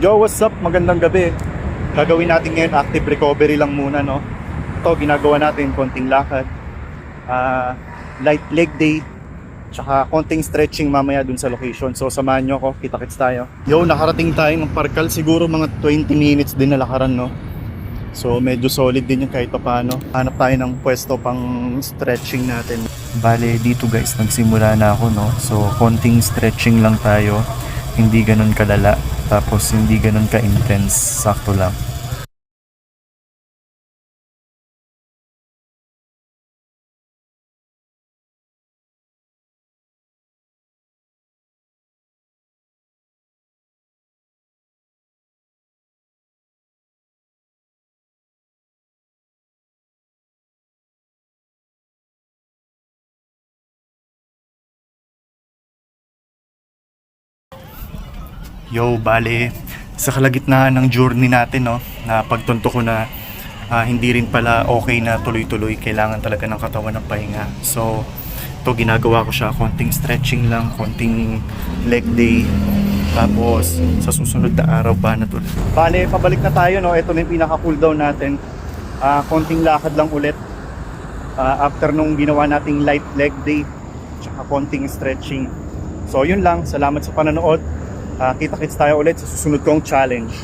Yo, what's up? Magandang gabi. Gagawin natin ngayon active recovery lang muna, no? Ito, ginagawa natin konting lakad, light leg day, tsaka konting stretching mamaya dun sa location. So, samahan nyo ako, kita-kits tayo. Yo, nakarating tayo ng Parkal, siguro mga 20 minutes din na lakaran, no? So, medyo solid din yung kahit pa paano. Hanap tayo ng pwesto pang stretching natin. Bale, dito guys, nagsimula na ako, no? So, konting stretching lang tayo. Hindi ganun kalala. Tapos, hindi ganun ka-intense. Sakto lang. Yo, bale, sa kalagitnaan ng journey natin, no, na pagtunto ko na hindi rin pala okay na tuloy-tuloy, kailangan talaga ng katawan ng pahinga. So, ito ginagawa ko siya, konting stretching lang, konting leg day, tapos sa susunod na araw ba na tuloy. Bale, pabalik na tayo, no, ito na yung pinaka-cool down natin. Konting lakad lang ulit after nung ginawa nating light leg day, tsaka konting stretching. So, yun lang, salamat sa panonood. Kita-kits tayo ulit sa susunod kong challenge.